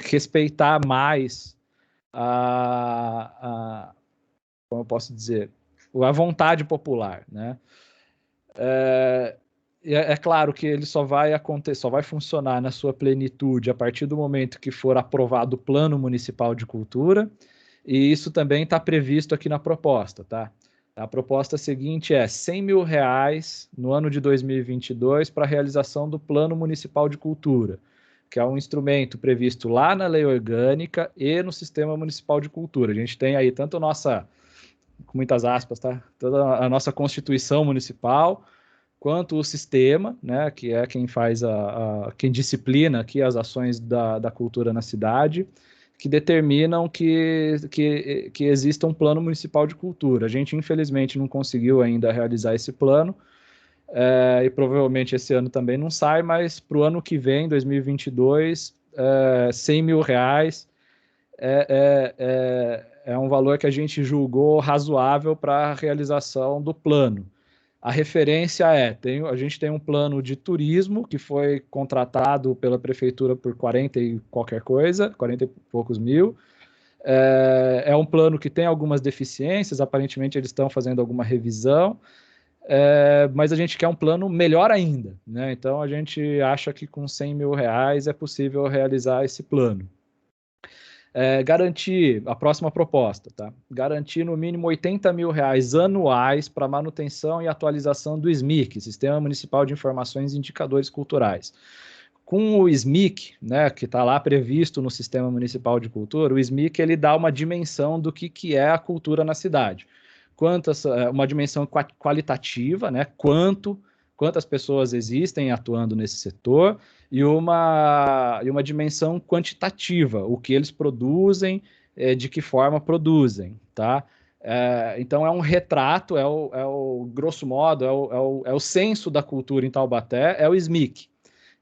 respeitar mais como eu posso dizer, a vontade popular, né? É claro que ele só vai funcionar na sua plenitude a partir do momento que for aprovado o Plano Municipal de Cultura, e isso também está previsto aqui na proposta, tá? A proposta seguinte é R$100 mil no ano de 2022 para a realização do Plano Municipal de Cultura, que é um instrumento previsto lá na Lei Orgânica e no Sistema Municipal de Cultura. A gente tem aí tanto com muitas aspas, tá? Toda a nossa Constituição Municipal, quanto o sistema, né, que é quem faz quem disciplina aqui as ações da cultura na cidade, que determinam que exista um plano municipal de cultura. A gente, infelizmente, não conseguiu ainda realizar esse plano, e provavelmente esse ano também não sai, mas para o ano que vem, 2022, R$100 mil é um valor que a gente julgou razoável para a realização do plano. A referência a gente tem um plano de turismo que foi contratado pela prefeitura por 40 e qualquer coisa, 40 e poucos mil. É um plano que tem algumas deficiências, aparentemente eles estão fazendo alguma revisão, mas a gente quer um plano melhor ainda, né? Então a gente acha que com R$100 mil é possível realizar esse plano. Garantir, a próxima proposta, tá? Garantir no mínimo R$80 mil anuais para manutenção e atualização do SMIC, Sistema Municipal de Informações e Indicadores Culturais. Com o SMIC, né, que está lá previsto no Sistema Municipal de Cultura, o SMIC ele dá uma dimensão do que é a cultura na cidade. Uma dimensão qualitativa, né, quantas pessoas existem atuando nesse setor, e uma dimensão quantitativa, o que eles produzem, de que forma produzem, tá? Então é um retrato, grosso modo, é o censo da cultura em Taubaté, é o SMIC.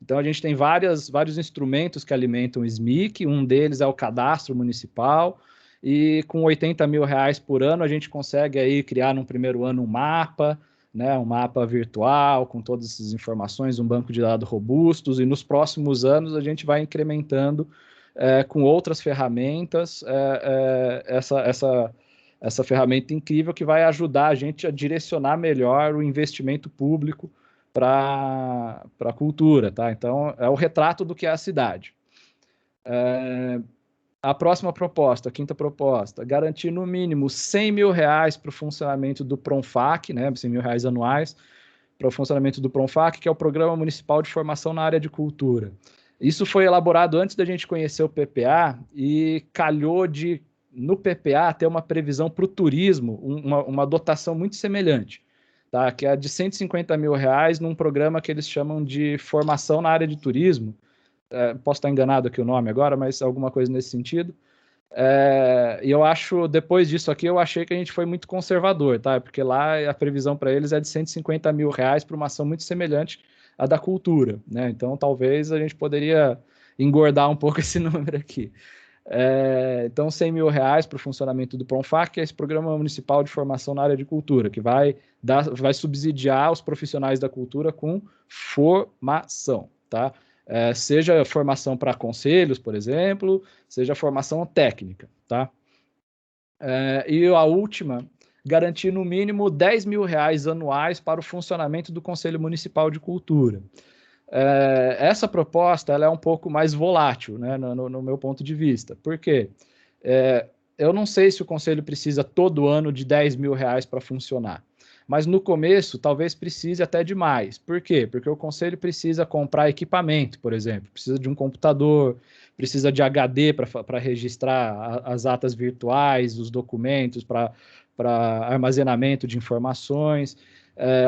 Então a gente tem vários instrumentos que alimentam o SMIC, um deles é o cadastro municipal, e com R$80 mil por ano a gente consegue aí criar num primeiro ano um mapa, né, um mapa virtual com todas essas informações, um banco de dados robustos, e nos próximos anos a gente vai incrementando com outras ferramentas essa ferramenta incrível que vai ajudar a gente a direcionar melhor o investimento público para a cultura, tá? Então, é o retrato do que é a cidade. A próxima proposta, a quinta proposta, garantir no mínimo R$100 mil para o funcionamento do PRONFAC, né, R$100 mil anuais, para o funcionamento do PRONFAC, que é o Programa Municipal de Formação na Área de Cultura. Isso foi elaborado antes da gente conhecer o PPA e calhou no PPA, ter uma previsão para o turismo, uma dotação muito semelhante, tá? Que é de R$150 mil num programa que eles chamam de formação na área de turismo. Posso estar enganado aqui o nome agora, mas alguma coisa nesse sentido. E eu acho, depois disso aqui, eu achei que a gente foi muito conservador, tá? Porque lá a previsão para eles é de R$150 mil para uma ação muito semelhante à da cultura, né? Então talvez a gente poderia engordar um pouco esse número aqui. Então, R$100 mil para o funcionamento do PRONFAC, que é esse Programa Municipal de Formação na Área de Cultura, que vai subsidiar os profissionais da cultura com formação, tá? Seja formação para conselhos, por exemplo, seja formação técnica, tá? E a última, garantir no mínimo R$10 mil anuais para o funcionamento do Conselho Municipal de Cultura. Essa proposta ela é um pouco mais volátil, né, no meu ponto de vista. Por quê? Eu não sei se o Conselho precisa todo ano de R$10 mil para funcionar. Mas no começo, talvez precise até de mais. Por quê? Porque o Conselho precisa comprar equipamento, por exemplo. Precisa de um computador, precisa de HD para registrar as atas virtuais, os documentos, para armazenamento de informações.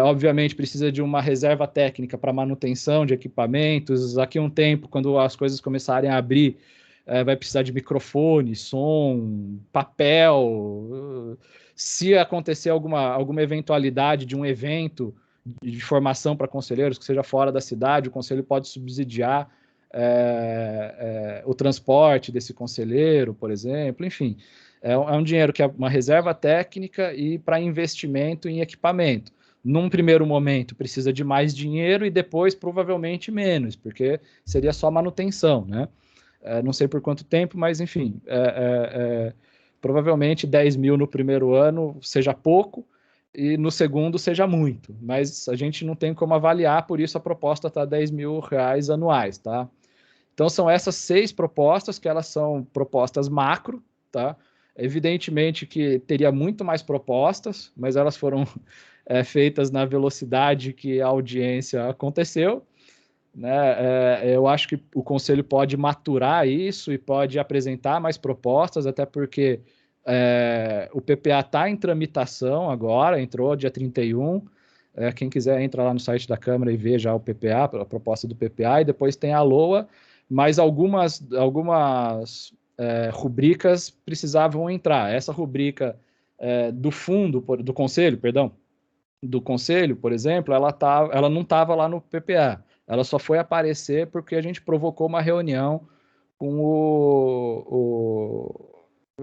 Obviamente, precisa de uma reserva técnica para manutenção de equipamentos. Daqui a um tempo, quando as coisas começarem a abrir, vai precisar de microfone, som, papel. Se acontecer alguma eventualidade de um evento de formação para conselheiros que seja fora da cidade, o conselho pode subsidiar o transporte desse conselheiro, por exemplo. Enfim, é um dinheiro que é uma reserva técnica e para investimento em equipamento. num primeiro momento, precisa de mais dinheiro e depois, provavelmente, menos, porque seria só manutenção, né? Não sei por quanto tempo, mas, enfim, provavelmente 10 mil no primeiro ano seja pouco e no segundo seja muito, mas a gente não tem como avaliar, por isso a proposta está R$10 mil anuais, tá? Então, são essas 6 propostas, que elas são propostas macro, tá? Evidentemente que teria muito mais propostas, mas elas foram feitas na velocidade que a audiência aconteceu, né? Eu acho que o Conselho pode maturar isso e pode apresentar mais propostas, até porque o PPA está em tramitação agora, entrou dia 31. Quem quiser entra lá no site da Câmara e veja o PPA, a proposta do PPA, e depois tem a LOA, mas algumas rubricas precisavam entrar. Essa rubrica do fundo, do Conselho, perdão, do Conselho, por exemplo, ela não estava lá no PPA. Ela só foi aparecer porque a gente provocou uma reunião com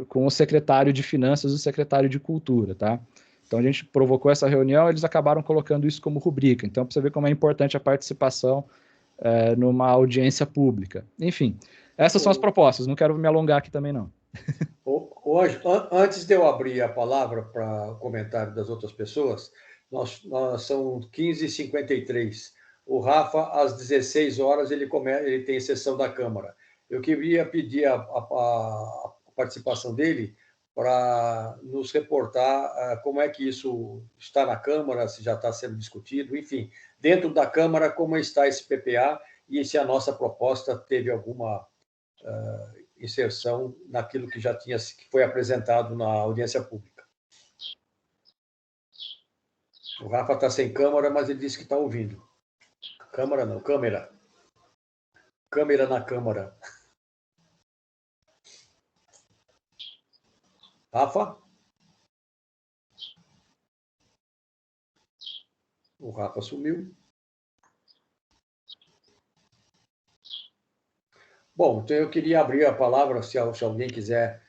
com o secretário de Finanças e o secretário de Cultura, tá? Então a gente provocou essa reunião, eles acabaram colocando isso como rubrica. Então, para você ver como é importante a participação numa audiência pública. Enfim, essas são as propostas. Não quero me alongar aqui também, não. Hoje, antes de eu abrir a palavra para o comentário das outras pessoas, nós são 15h53. O Rafa, às 16 horas, ele tem sessão da Câmara. Eu queria pedir a participação dele para nos reportar como é que isso está na Câmara, se já está sendo discutido, enfim, dentro da Câmara, como está esse PPA e se a nossa proposta teve alguma inserção naquilo que que foi apresentado na audiência pública. O Rafa está sem câmera, mas ele disse que está ouvindo. Câmara não, câmera. Câmera na Câmara. Rafa? O Rafa sumiu. Bom, então eu queria abrir a palavra, se alguém quiser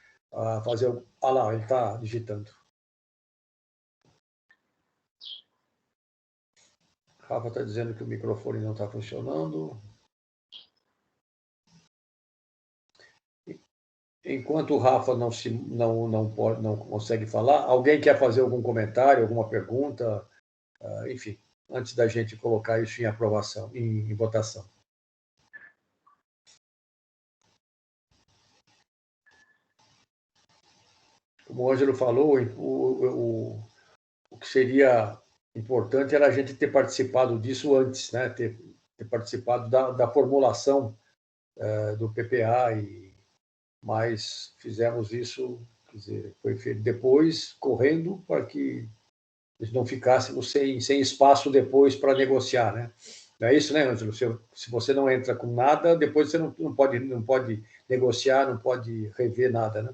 fazer... Ah lá, ele está digitando. Rafa está dizendo que o microfone não está funcionando. Enquanto o Rafa não consegue falar, alguém quer fazer algum comentário, alguma pergunta? Enfim, antes da gente colocar isso em aprovação, em votação. Como o Ângelo falou, o que seria importante era a gente ter participado disso antes, né? Ter participado da formulação do PPA, mas fizemos isso, quer dizer, foi feito depois, correndo, para que não ficássemos sem espaço depois para negociar, né? Não é isso, né, Ângelo? Se você não entra com nada, depois você não pode negociar, não pode rever nada, né?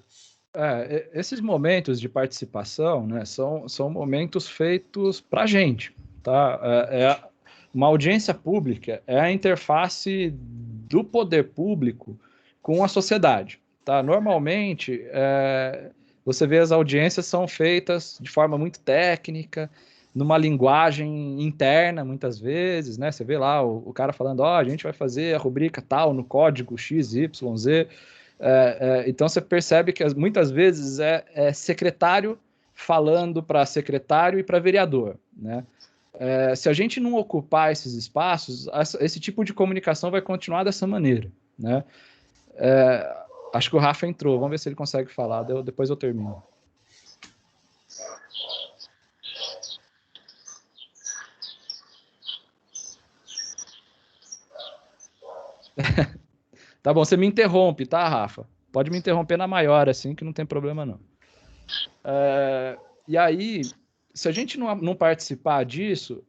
Esses momentos de participação, né, são momentos feitos para a gente, tá? Uma audiência pública é a interface do poder público com a sociedade, tá? Normalmente, você vê as audiências são feitas de forma muito técnica, numa linguagem interna, muitas vezes, né? Você vê lá o cara falando, a gente vai fazer a rubrica tal no código XYZ. Então você percebe que muitas vezes é secretário falando para secretário e para vereador, né? Se a gente não ocupar esses espaços, esse tipo de comunicação vai continuar dessa maneira, né? Acho que o Rafa entrou, vamos ver se ele consegue falar, depois eu termino. Tá bom, você me interrompe, tá, Rafa? Pode me interromper na maior, assim, que não tem problema, não. E aí, se a gente não participar disso,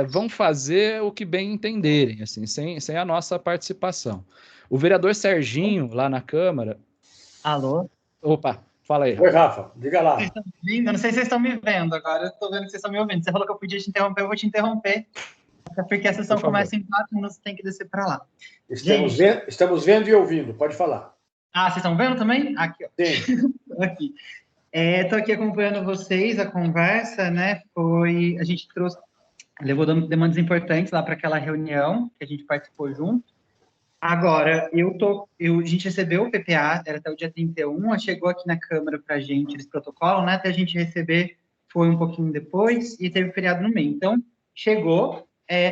vão fazer o que bem entenderem, assim, sem a nossa participação. O vereador Serginho, lá na Câmara... Alô? Opa, fala aí. Oi, Rafa, diga lá. Vocês estão me ouvindo? Eu não sei se vocês estão me vendo agora, eu estou vendo que vocês estão me ouvindo. Você falou que eu podia te interromper, eu vou te interromper. Até porque a sessão começa em 4 minutos, tem que descer para lá. Estamos vendo e ouvindo, pode falar. Vocês estão vendo também? Aqui, ó. Sim. Aqui. Estou aqui acompanhando vocês, a conversa, né? A gente levou demandas importantes lá para aquela reunião que a gente participou junto. Agora, a gente recebeu o PPA, era até o dia 31, chegou aqui na Câmara para a gente, eles protocolam, né? Até a gente receber foi um pouquinho depois e teve feriado no meio. Então, chegou,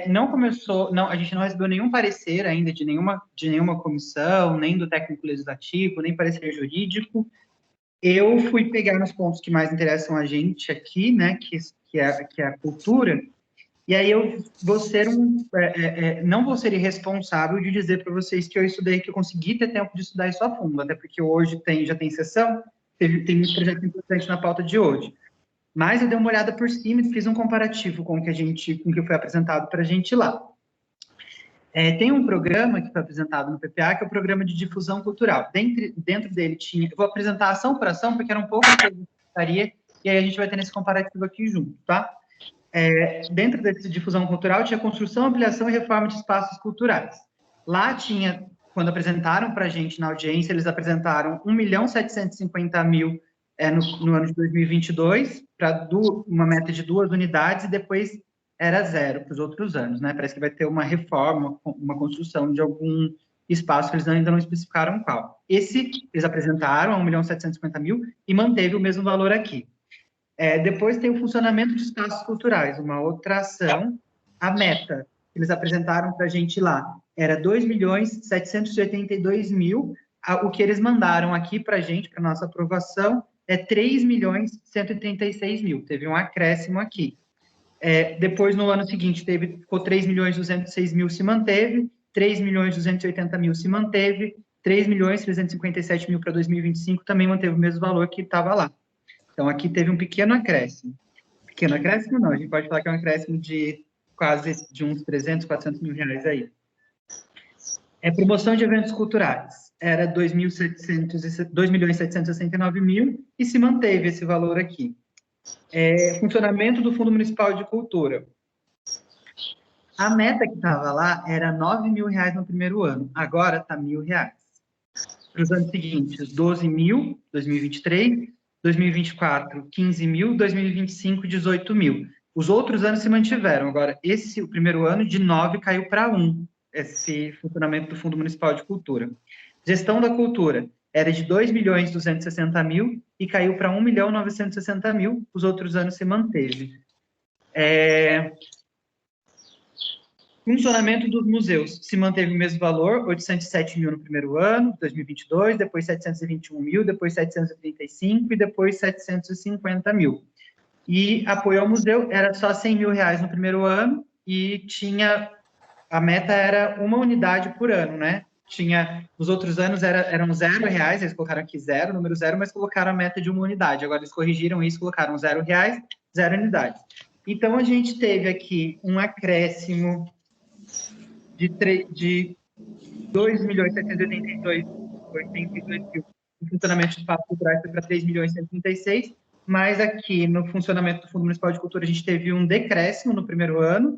não começou, não, a gente não recebeu nenhum parecer ainda de nenhuma comissão, nem do técnico legislativo, nem parecer jurídico. Eu fui pegar nos pontos que mais interessam a gente aqui, né, que é a cultura, e aí eu vou ser não vou ser irresponsável de dizer para vocês que eu estudei, que eu consegui ter tempo de estudar isso a fundo, até porque hoje já tem sessão, tem muitos projetos importantes na pauta de hoje. Mas eu dei uma olhada por cima e fiz um comparativo com o que foi apresentado para a gente lá. Tem um programa que foi apresentado no PPA, que é o Programa de Difusão Cultural. Dentro dele tinha... Eu vou apresentar ação por ação, porque era um pouco que eu gostaria, e aí a gente vai ter nesse comparativo aqui junto, tá? Dentro desse difusão cultural, tinha construção, ampliação e reforma de espaços culturais. Lá tinha, quando apresentaram para a gente na audiência, eles apresentaram 1.750.000 no ano de 2022, para uma meta de 2 unidades, e depois era 0 para os outros anos, né? Parece que vai ter uma reforma, uma construção de algum espaço que eles ainda não especificaram qual. Eles apresentaram 1.750.000 e manteve o mesmo valor aqui. Depois tem o funcionamento de espaços culturais, uma outra ação. A meta que eles apresentaram para a gente lá era 2.782.000. O que eles mandaram aqui para a gente, para nossa aprovação, é 3.136.000. Teve um acréscimo aqui. Depois, no ano seguinte, ficou 3.206.000 se manteve, 3.280.000 se manteve, 3.357.000 para 2025 também manteve o mesmo valor que estava lá. Então, aqui teve um pequeno acréscimo. Pequeno acréscimo não, a gente pode falar que é um acréscimo de quase de uns 300, 400 mil reais aí. Promoção de eventos culturais. Era 2.769.000 e se manteve esse valor aqui. Funcionamento do Fundo Municipal de Cultura. A meta que estava lá era R$9.000 no primeiro ano, agora está R$1.000. Para os anos seguintes, 12.000, 2023, 2024, 15.000, 2025, 18.000. Os outros anos se mantiveram. Agora, o primeiro ano, de 9 caiu para 1, esse funcionamento do Fundo Municipal de Cultura. Gestão da cultura era de 2.260.000 e caiu para 1.960.000. Os outros anos se manteve. Funcionamento dos museus se manteve o mesmo valor, 807.000 no primeiro ano, 2022, depois 721.000, depois 735 e depois 750.000. E apoio ao museu era só R$100.000 no primeiro ano e a meta era uma unidade por ano, né? Nos outros anos eram R$0, eles colocaram aqui 0, número 0, mas colocaram a meta de uma unidade. Agora eles corrigiram isso, colocaram R$0, 0 unidades. Então a gente teve aqui um acréscimo de 2.782.000 no funcionamento de espaços culturais foi para 3.136.000, mas aqui no funcionamento do Fundo Municipal de Cultura a gente teve um decréscimo no primeiro ano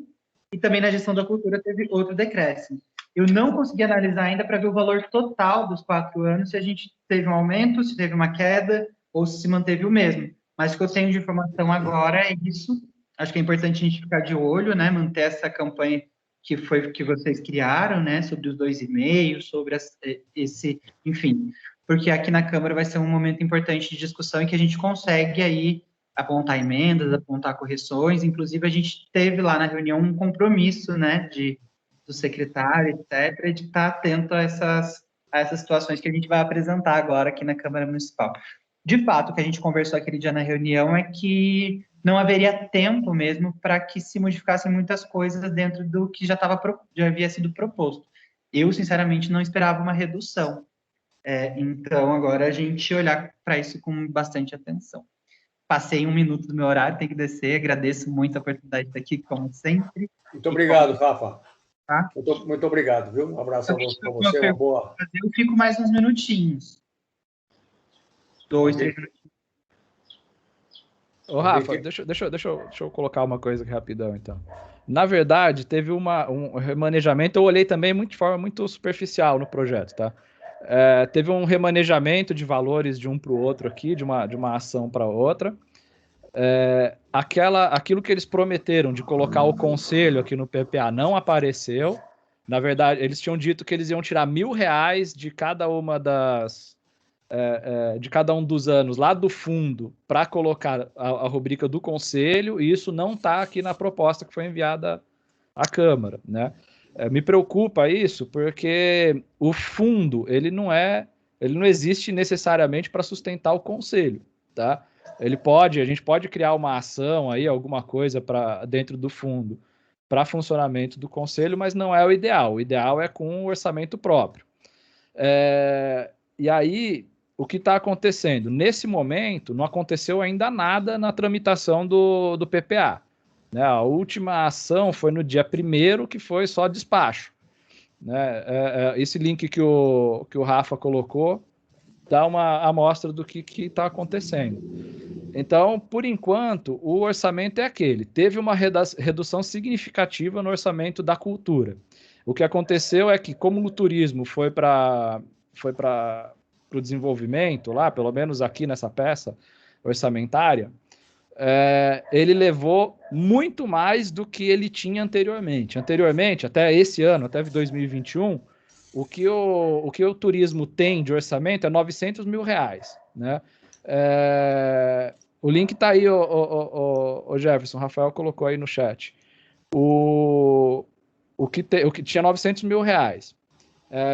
e também na gestão da cultura teve outro decréscimo. Eu não consegui analisar ainda para ver o valor total dos 4 anos, se a gente teve um aumento, se teve uma queda ou se manteve o mesmo. Mas o que eu tenho de informação agora é isso. Acho que é importante a gente ficar de olho, né? Manter essa campanha que vocês criaram, né? Sobre os 2,5, sobre enfim. Porque aqui na Câmara vai ser um momento importante de discussão em que a gente consegue aí apontar emendas, apontar correções. Inclusive, a gente teve lá na reunião um compromisso, né? Do secretário, etc., de estar atento a essas situações que a gente vai apresentar agora aqui na Câmara Municipal. De fato, o que a gente conversou aquele dia na reunião é que não haveria tempo mesmo para que se modificassem muitas coisas dentro do que já havia sido proposto. Eu, sinceramente, não esperava uma redução. Então, agora a gente olhar para isso com bastante atenção. Passei 1 minuto do meu horário, tem que descer. Agradeço muito a oportunidade de estar aqui, como sempre. Muito obrigado, Rafa. Tá? Muito obrigado, viu? Um abraço para você, uma boa... Eu fico mais uns minutinhos. 2, 3 minutinhos. Ô, Rafa, deixa eu colocar uma coisa aqui rapidão, então. Na verdade, teve um remanejamento, eu olhei também de forma muito superficial no projeto, tá? teve um remanejamento de valores de um para o outro aqui, de uma ação para outra. Aquilo que eles prometeram de colocar o conselho aqui no PPA não apareceu. Na verdade, eles tinham dito que eles iam tirar R$1.000 de cada uma de cada um dos anos lá do fundo para colocar a rubrica do conselho, e isso não está aqui na proposta que foi enviada à Câmara, né? Me preocupa isso, porque o fundo ele não existe necessariamente para sustentar o conselho, tá? A gente pode criar uma ação aí, alguma coisa para dentro do fundo para funcionamento do conselho, mas não é o ideal. O ideal é com um orçamento próprio. E aí, o que está acontecendo? Nesse momento, não aconteceu ainda nada na tramitação do PPA. Né? A última ação foi no dia 1º, que foi só despacho. Né? Esse link que o Rafa colocou dá uma amostra do que está acontecendo. Então, por enquanto, o orçamento é aquele. Teve uma redução significativa no orçamento da cultura. O que aconteceu é que, como o turismo foi para o desenvolvimento, lá, pelo menos aqui nessa peça orçamentária, ele levou muito mais do que ele tinha anteriormente. Anteriormente, até esse ano, até 2021, o que o turismo tem de orçamento é R$900 mil, né? O link está aí, o Jefferson, o Rafael colocou aí no chat. O que tinha R$900 mil,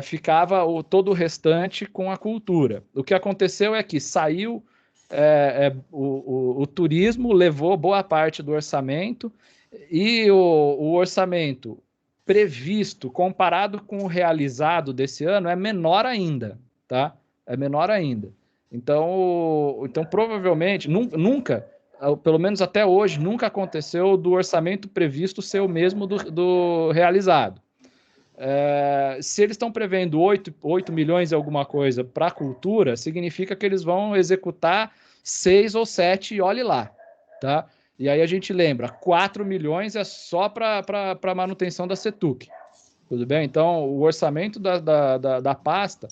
ficava todo o restante com a cultura. O que aconteceu é que saiu o turismo, levou boa parte do orçamento, e o orçamento previsto, comparado com o realizado desse ano, é menor ainda, tá? É menor ainda. Então provavelmente, nunca, pelo menos até hoje, nunca aconteceu do orçamento previsto ser o mesmo do realizado. Se eles estão prevendo 8 milhões e alguma coisa para a cultura, significa que eles vão executar 6 ou 7 e olhe lá, tá? E aí a gente lembra, 4 milhões é só para a manutenção da CETUC, tudo bem? Então, o orçamento da pasta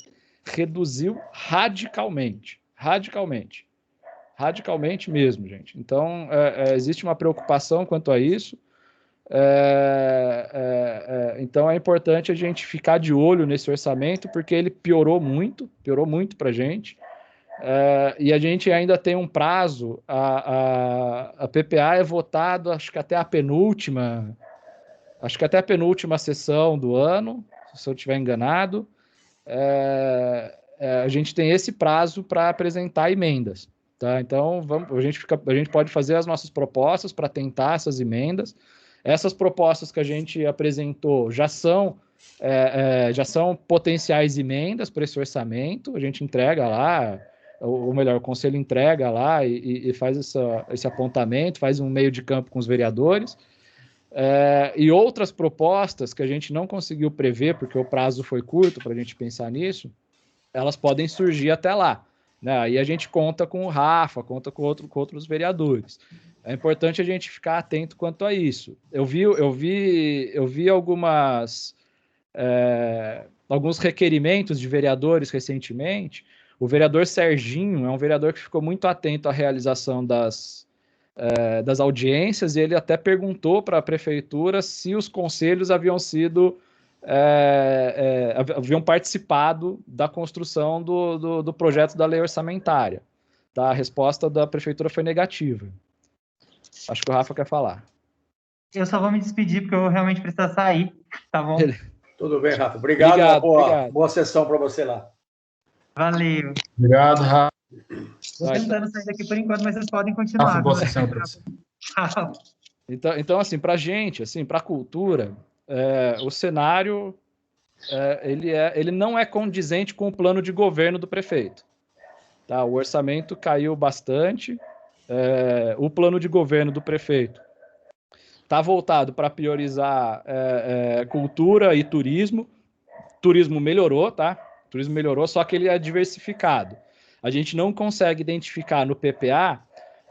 reduziu radicalmente mesmo, gente. Então, existe uma preocupação quanto a isso. Então, é importante a gente ficar de olho nesse orçamento, porque ele piorou muito para a gente. E a gente ainda tem um prazo, a PPA é votado, acho que até a penúltima sessão do ano, se eu estiver enganado. A gente tem esse prazo para apresentar emendas, tá? Então, a gente pode fazer as nossas propostas para tentar essas emendas. Essas propostas que a gente apresentou já são potenciais emendas para esse orçamento, a gente entrega lá, ou melhor, o Conselho entrega lá e faz esse apontamento, faz um meio de campo com os vereadores. E outras propostas que a gente não conseguiu prever, porque o prazo foi curto para a gente pensar nisso, elas podem surgir até lá. Né? Aí a gente conta com o Rafa, conta com outros vereadores. É importante a gente ficar atento quanto a isso. Eu vi alguns requerimentos de vereadores recentemente. O vereador Serginho é um vereador que ficou muito atento à realização das audiências, e ele até perguntou para a prefeitura se os conselhos haviam participado da construção do projeto da lei orçamentária. Tá? A resposta da prefeitura foi negativa. Acho que o Rafa quer falar. Eu só vou me despedir, porque eu realmente preciso sair, tá bom? Tudo bem, Rafa. Obrigado. Boa sessão para você lá. Valeu. Obrigado, Rafa. Estou tentando sair daqui por enquanto, mas vocês podem continuar. Rafa, boa sessão para você. Então, assim, para a gente, assim, para a cultura, o cenário ele não é condizente com o plano de governo do prefeito. Tá? O orçamento caiu bastante. O plano de governo do prefeito está voltado para priorizar cultura e turismo. Turismo melhorou, tá? Turismo melhorou, só que ele é diversificado. A gente não consegue identificar no PPA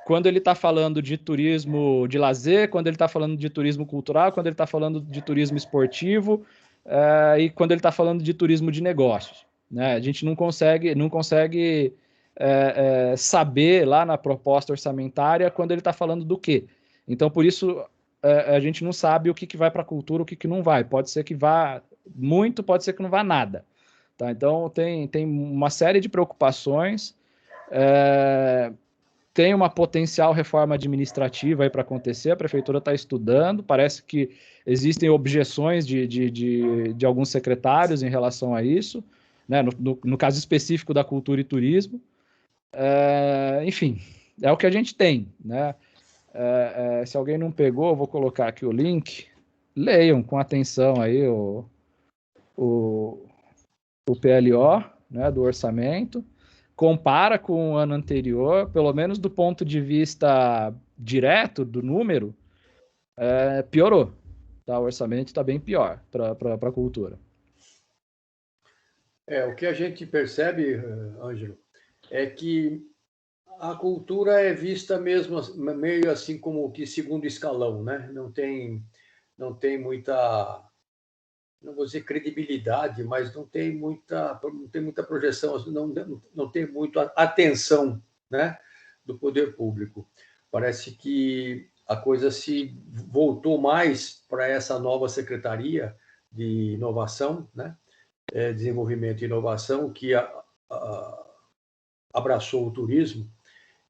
quando ele está falando de turismo de lazer, quando ele está falando de turismo cultural, quando ele está falando de turismo esportivo e quando ele está falando de turismo de negócios. né? A gente não consegue saber lá na proposta orçamentária quando ele está falando do quê. Então, por isso, a gente não sabe o que vai para a cultura, o que não vai. Pode ser que vá muito, pode ser que não vá nada. Tá? Então, tem uma série de preocupações. Tem uma potencial reforma administrativa para acontecer, a prefeitura está estudando, parece que existem objeções de alguns secretários em relação a isso, né? No caso específico da cultura e turismo. Enfim, é o que a gente tem, né? Se alguém não pegou, eu vou colocar aqui o link, leiam com atenção aí o PLO, né, do orçamento, compara com o ano anterior, pelo menos do ponto de vista direto do número, piorou. Tá? O orçamento está bem pior para a cultura. O que a gente percebe, Ângelo, é que a cultura é vista mesmo meio assim como que segundo escalão, né? Não tem muita, não vou dizer credibilidade, mas não tem muita projeção, não tem muita atenção, né, do poder público. Parece que a coisa se voltou mais para essa nova secretaria de inovação, né, desenvolvimento e inovação, que abraçou o turismo.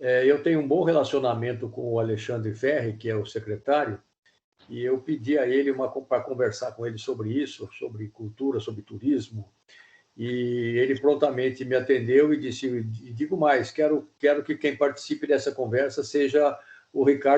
Eu tenho um bom relacionamento com o Alexandre Ferri, que é o secretário, e eu pedi a ele para conversar com ele sobre isso, sobre cultura, sobre turismo, e ele prontamente me atendeu e disse, e digo mais, quero que quem participe dessa conversa seja o Ricardo